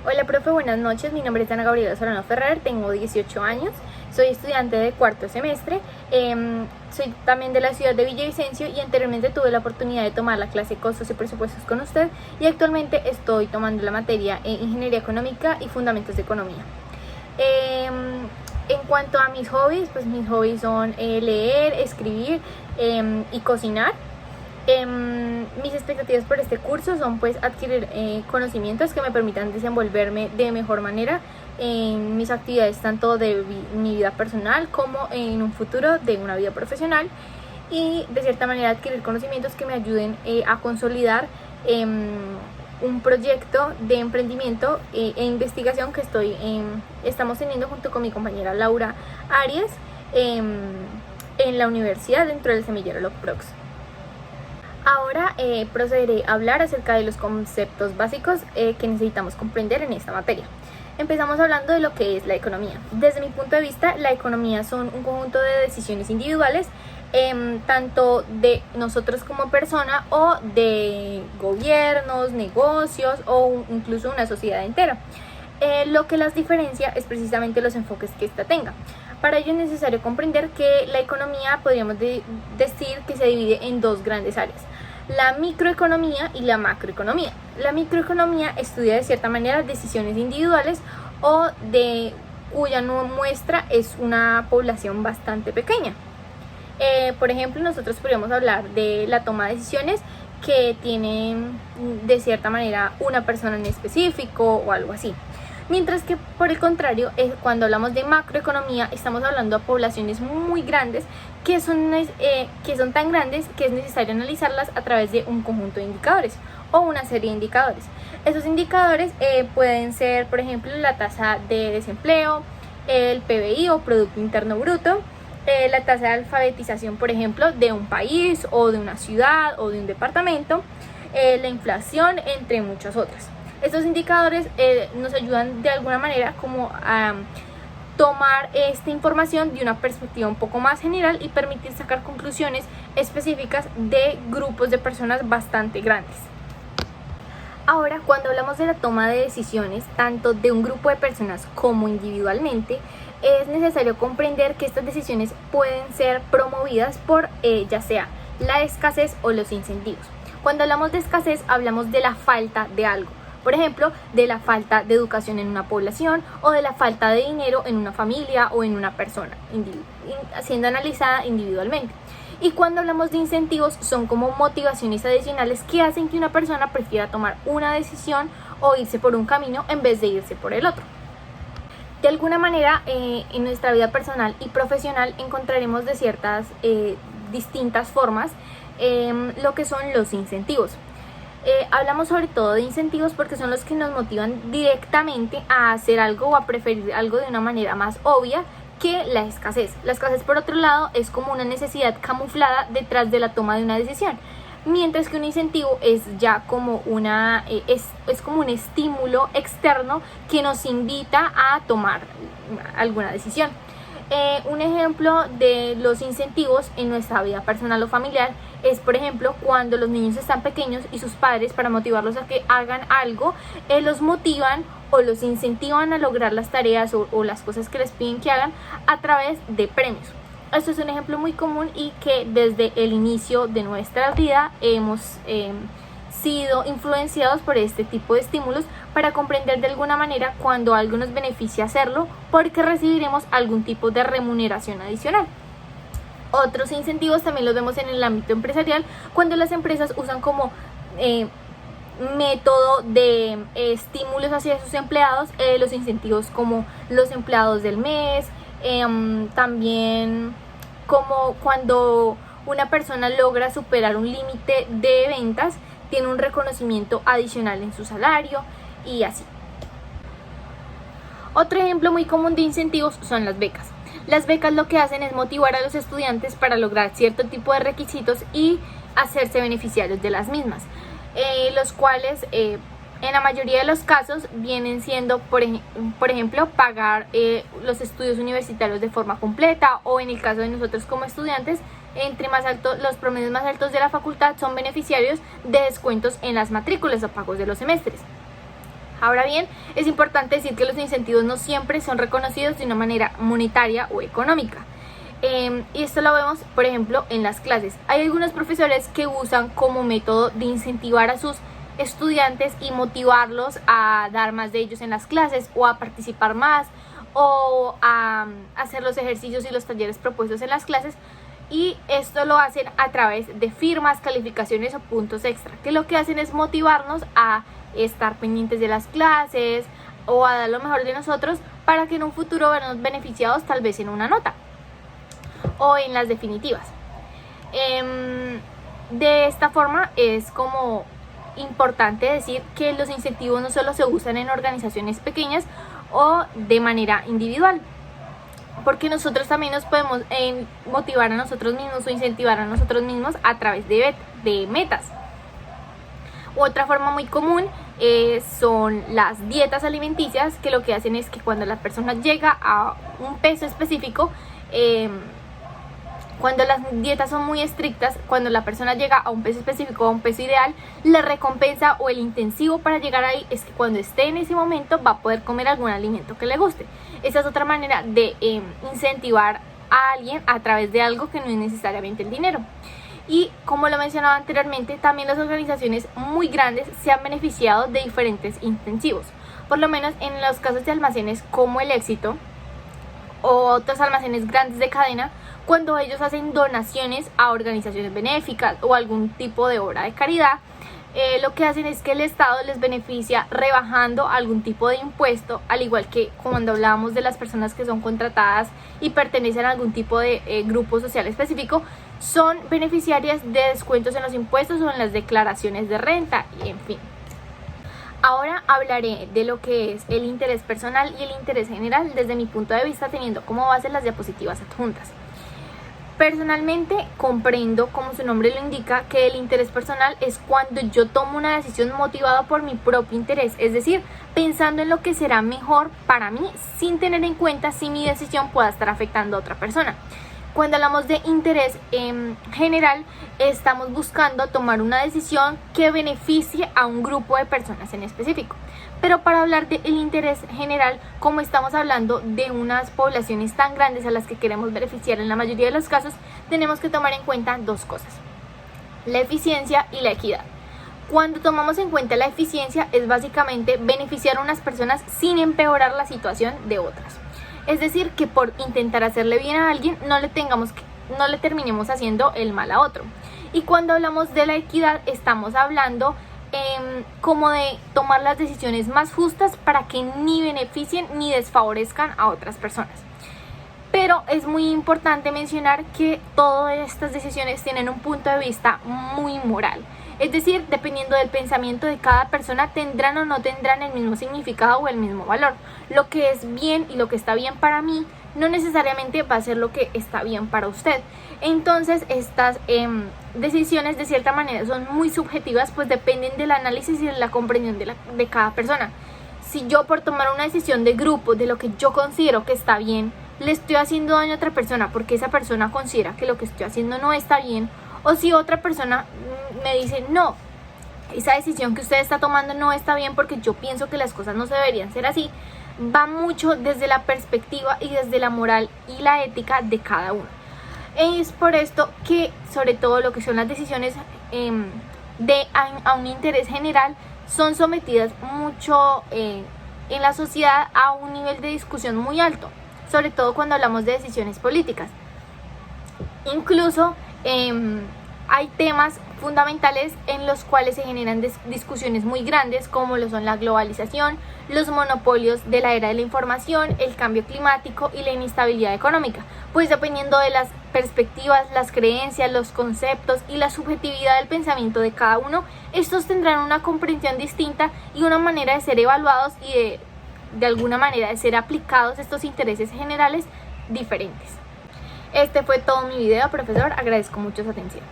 Hola profe, buenas noches, mi nombre es Ana Gabriela Solano Ferrer, tengo 18 años, soy estudiante de cuarto semestre, soy también de la ciudad de Villavicencio y anteriormente tuve la oportunidad de tomar la clase Costos y Presupuestos con usted y actualmente estoy tomando la materia Ingeniería Económica y Fundamentos de Economía. En cuanto a mis hobbies, pues mis hobbies son leer, escribir y cocinar. Mis expectativas por este curso son pues adquirir conocimientos que me permitan desenvolverme de mejor manera en mis actividades tanto de mi vida personal como en un futuro de una vida profesional y de cierta manera adquirir conocimientos que me ayuden a consolidar un proyecto de emprendimiento e investigación que estamos teniendo junto con mi compañera Laura Arias en la universidad dentro del semillero LocProx. Ahora procederé a hablar acerca de los conceptos básicos que necesitamos comprender en esta materia. Empezamos hablando de lo que es la economía. Desde mi punto de vista, la economía son un conjunto de decisiones individuales, tanto de nosotros como persona o de gobiernos, negocios o incluso una sociedad entera. Lo que las diferencia es precisamente los enfoques que ésta tenga. Para ello es necesario comprender que la economía podríamos decir que se divide en dos grandes áreas, la microeconomía y la macroeconomía. La microeconomía estudia de cierta manera decisiones individuales o de cuya muestra es una población bastante pequeña. Por ejemplo, nosotros podríamos hablar de la toma de decisiones que tienen de cierta manera una persona en específico o algo así. Mientras que por el contrario, cuando hablamos de macroeconomía estamos hablando de poblaciones muy grandes que son tan grandes que es necesario analizarlas a través de un conjunto de indicadores o una serie de indicadores. Esos indicadores pueden ser, por ejemplo, la tasa de desempleo, el PBI o Producto Interno Bruto, la tasa de alfabetización, por ejemplo, de un país o de una ciudad o de un departamento, la inflación, entre muchos otros. Estos indicadores nos ayudan de alguna manera como a tomar esta información de una perspectiva un poco más general y permitir sacar conclusiones específicas de grupos de personas bastante grandes. Ahora, cuando hablamos de la toma de decisiones, tanto de un grupo de personas como individualmente, es necesario comprender que estas decisiones pueden ser promovidas por ya sea la escasez o los incentivos. Cuando hablamos de escasez, hablamos de la falta de algo. Por ejemplo, de la falta de educación en una población o de la falta de dinero en una familia o en una persona, siendo analizada individualmente. Y cuando hablamos de incentivos, son como motivaciones adicionales que hacen que una persona prefiera tomar una decisión o irse por un camino en vez de irse por el otro. De alguna manera, en nuestra vida personal y profesional encontraremos de ciertas distintas formas lo que son los incentivos. Hablamos sobre todo de incentivos porque son los que nos motivan directamente a hacer algo o a preferir algo de una manera más obvia que la escasez. La escasez, por otro lado, es como una necesidad camuflada detrás de la toma de una decisión, mientras que un incentivo es ya como es como un estímulo externo que nos invita a tomar alguna decisión. Un ejemplo de los incentivos en nuestra vida personal o familiar es, por ejemplo, cuando los niños están pequeños y sus padres, para motivarlos a que hagan algo, los motivan o los incentivan a lograr las tareas o las cosas que les piden que hagan a través de premios. Esto es un ejemplo muy común y que desde el inicio de nuestra vida hemos sido influenciados por este tipo de estímulos para comprender de alguna manera cuando algo nos beneficia hacerlo porque recibiremos algún tipo de remuneración adicional. Otros incentivos también los vemos en el ámbito empresarial cuando las empresas usan como método de estímulos hacia sus empleados los incentivos como los empleados del mes, también como cuando una persona logra superar un límite de ventas tiene un reconocimiento adicional en su salario y así. Otro ejemplo muy común de incentivos son las becas. Las becas lo que hacen es motivar a los estudiantes para lograr cierto tipo de requisitos y hacerse beneficiarios de las mismas, los cuales en la mayoría de los casos vienen siendo, por ejemplo, pagar los estudios universitarios de forma completa o en el caso de nosotros como estudiantes, entre más altos, los promedios más altos de la facultad son beneficiarios de descuentos en las matrículas o pagos de los semestres. Ahora bien, es importante decir que los incentivos no siempre son reconocidos de una manera monetaria o económica. Y esto lo vemos, por ejemplo, en las clases. Hay algunos profesores que usan como método de incentivar a sus estudiantes y motivarlos a dar más de ellos en las clases o a participar más o a hacer los ejercicios y los talleres propuestos en las clases. Y esto lo hacen a través de firmas, calificaciones o puntos extra, que lo que hacen es motivarnos a estar pendientes de las clases o a dar lo mejor de nosotros para que en un futuro vernos beneficiados tal vez en una nota o en las definitivas. De esta forma es como importante decir que los incentivos no solo se usan en organizaciones pequeñas o de manera individual, porque nosotros también nos podemos motivar a nosotros mismos o incentivar a nosotros mismos a través de metas. Otra forma muy común son las dietas alimenticias, que lo que hacen es que cuando la persona llega a un peso específico, cuando las dietas son muy estrictas, cuando la persona llega a un peso específico, a un peso ideal, la recompensa o el intensivo para llegar ahí es que cuando esté en ese momento va a poder comer algún alimento que le guste. Esa es otra manera de incentivar a alguien a través de algo que no es necesariamente el dinero. Y como lo mencionaba anteriormente, también las organizaciones muy grandes se han beneficiado de diferentes incentivos. Por lo menos en los casos de almacenes como El Éxito o otros almacenes grandes de cadena, cuando ellos hacen donaciones a organizaciones benéficas o algún tipo de obra de caridad, lo que hacen es que el Estado les beneficia rebajando algún tipo de impuesto, al igual que cuando hablábamos de las personas que son contratadas y pertenecen a algún tipo de grupo social específico, son beneficiarias de descuentos en los impuestos o en las declaraciones de renta y en fin. Ahora hablaré de lo que es el interés personal y el interés general desde mi punto de vista, teniendo como base las diapositivas adjuntas. Personalmente comprendo, como su nombre lo indica, que el interés personal es cuando yo tomo una decisión motivada por mi propio interés, es decir, pensando en lo que será mejor para mí sin tener en cuenta si mi decisión pueda estar afectando a otra persona. Cuando hablamos de interés general, estamos buscando tomar una decisión que beneficie a un grupo de personas en específico. Pero para hablar del interés general, como estamos hablando de unas poblaciones tan grandes a las que queremos beneficiar en la mayoría de los casos, tenemos que tomar en cuenta dos cosas: la eficiencia y la equidad. Cuando tomamos en cuenta la eficiencia, es básicamente beneficiar a unas personas sin empeorar la situación de otras. Es decir, que por intentar hacerle bien a alguien no le terminemos haciendo el mal a otro. Y cuando hablamos de la equidad, estamos hablando como de tomar las decisiones más justas para que ni beneficien ni desfavorezcan a otras personas. Pero es muy importante mencionar que todas estas decisiones tienen un punto de vista muy moral. Es decir, dependiendo del pensamiento de cada persona, tendrán o no tendrán el mismo significado o el mismo valor. Lo que es bien y lo que está bien para mí no necesariamente va a ser lo que está bien para usted. Entonces, estas decisiones de cierta manera son muy subjetivas, pues dependen del análisis y de la comprensión de cada persona. Si yo, por tomar una decisión de grupo, de lo que yo considero que está bien, le estoy haciendo daño a otra persona porque esa persona considera que lo que estoy haciendo no está bien, o si otra persona me dice, no, esa decisión que usted está tomando no está bien porque yo pienso que las cosas no se deberían ser así, va mucho desde la perspectiva y desde la moral y la ética de cada uno. Es por esto que, sobre todo lo que son las decisiones a un interés general, son sometidas mucho en la sociedad a un nivel de discusión muy alto, sobre todo cuando hablamos de decisiones políticas. Incluso hay temas fundamentales en los cuales se generan discusiones muy grandes, como lo son la globalización, los monopolios de la era de la información, el cambio climático y la inestabilidad económica, pues dependiendo de las perspectivas, las creencias, los conceptos y la subjetividad del pensamiento de cada uno, estos tendrán una comprensión distinta y una manera de ser evaluados y de alguna manera de ser aplicados estos intereses generales diferentes. Este fue todo mi video, profesor. Agradezco mucho su atención.